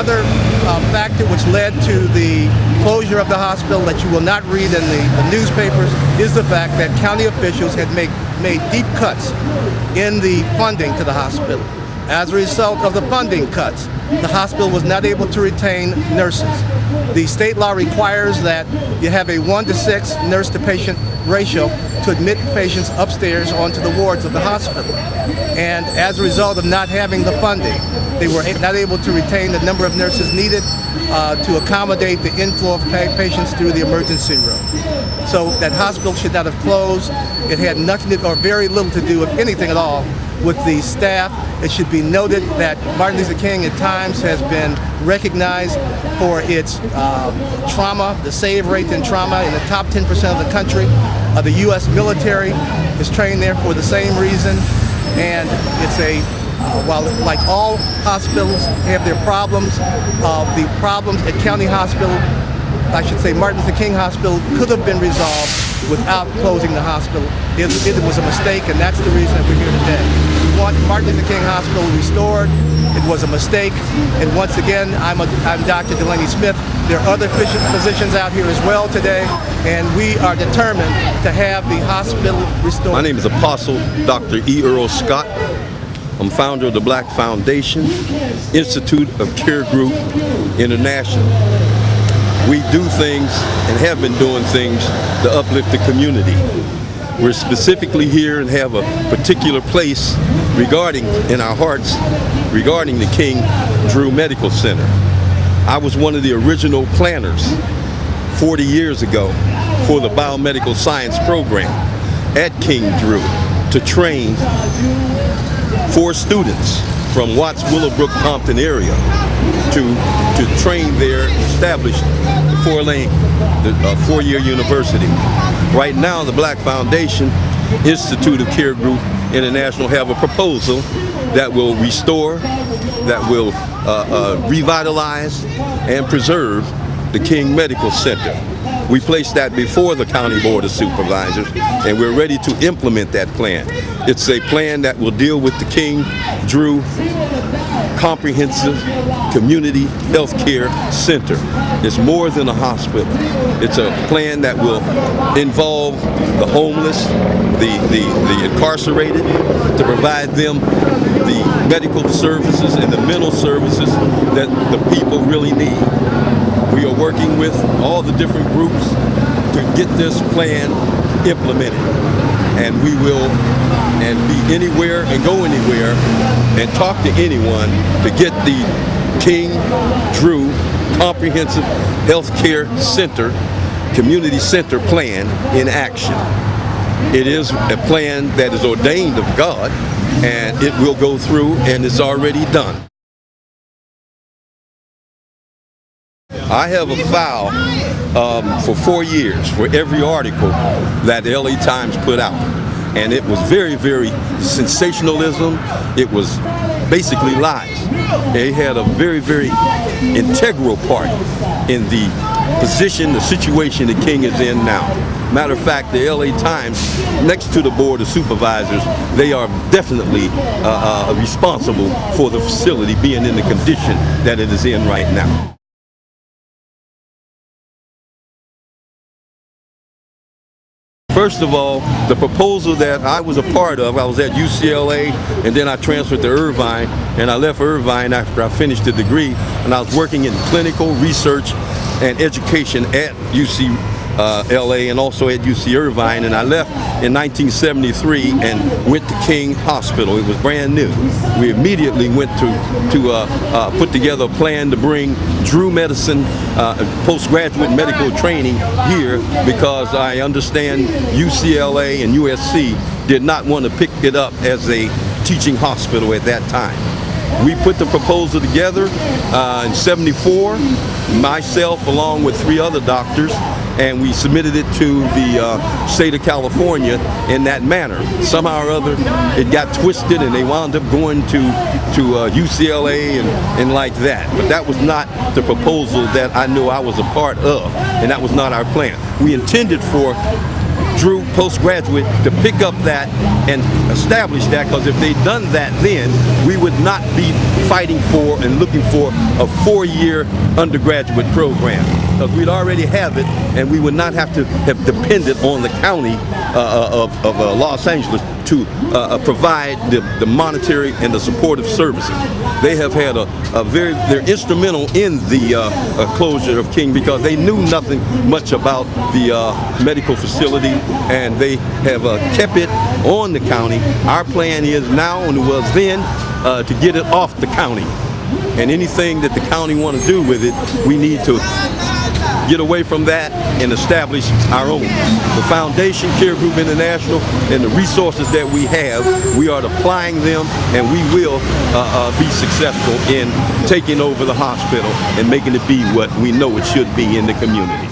another factor which led to the closure of the hospital that you will not read in the newspapers is the fact that county officials had made deep cuts in the funding to the hospital. As a result of the funding cuts, the hospital was not able to retain nurses. The state law requires that you have a 1-to-6 nurse-to-patient ratio to admit patients upstairs onto the wards of the hospital. And as a result of not having the funding, they were not able to retain the number of nurses needed to accommodate the inflow of patients through the emergency room. So that hospital should not have closed. It had nothing or very little to do, if anything at all, with the staff. It should be noted that Martin Luther King at times has been recognized for its trauma, the save rate in trauma in the top 10% of the country. The U.S. military is trained there for the same reason, and it's while like all hospitals have their problems, the problems at County Hospital, I should say Martin Luther King Hospital, could have been resolved without closing the hospital. It was a mistake, and that's the reason that we're here today. We want Martin Luther King Hospital restored. It was a mistake, and once again, I'm Dr. Delaney Smith. There are other physicians out here as well today, and we are determined to have the hospital restored. My name is Apostle Dr. E. Earl Scott. I'm founder of the Black Foundation, Institute of Care Group International. We do things and have been doing things to uplift the community. We're specifically here and have a particular place in our hearts regarding the King Drew Medical Center. I was one of the original planners 40 years ago for the biomedical science program at King Drew to train 4 students from Watts, Willowbrook, Compton area to train there, establish the 4-year university. Right now, the Black Foundation, Institute of Care Group International, have a proposal that will restore, that will revitalize and preserve the King Medical Center. We placed that before the County Board of Supervisors, and we're ready to implement that plan. It's a plan that will deal with the King Drew Comprehensive Community Health Care Center. It's more than a hospital. It's a plan that will involve the homeless, the incarcerated, to provide them the medical services and the mental services that the people really need. We are working with all the different groups to get this plan implemented, and we will be anywhere and go anywhere and talk to anyone to get the King Drew Comprehensive Health Care Center, Community Center plan in action. It is a plan that is ordained of God, and it will go through, and it's already done. I have a file for 4 years for every article that the LA Times put out. And it was very, very sensationalism. It was basically lies. They had a very, very integral part in the position, the situation the King is in now. Matter of fact, the LA Times, next to the Board of Supervisors, they are definitely responsible for the facility being in the condition that it is in right now. First of all, the proposal that I was a part of, I was at UCLA, and then I transferred to Irvine, and I left Irvine after I finished the degree, and I was working in clinical research and education at UCLA and also at UC Irvine, and I left in 1973 and went to King Hospital. It was brand new. We immediately went to put together a plan to bring Drew Medicine postgraduate medical training here, because I understand UCLA and USC did not want to pick it up as a teaching hospital at that time. We put the proposal together in '74, myself along with 3 other doctors, and we submitted it to the state of California in that manner. Somehow or other, it got twisted, and they wound up going to UCLA and like that. But that was not the proposal that I knew I was a part of, and that was not our plan. We intended for Drew postgraduate to pick up that and establish that, because if they'd done that then, we would not be fighting for and looking for a 4-year undergraduate program, because we'd already have it, and we would not have to have depended on the county of Los Angeles to provide the monetary and the supportive services. They have had they're instrumental in the closure of King, because they knew nothing much about the medical facility, and they have kept it on the county. Our plan is now, and it was then, to get it off the county. And anything that the county want to do with it, we need to get away from that and establish our own. The Foundation, Care Group International, and the resources that we have, we are applying them, and we will be successful in taking over the hospital and making it be what we know it should be in the community.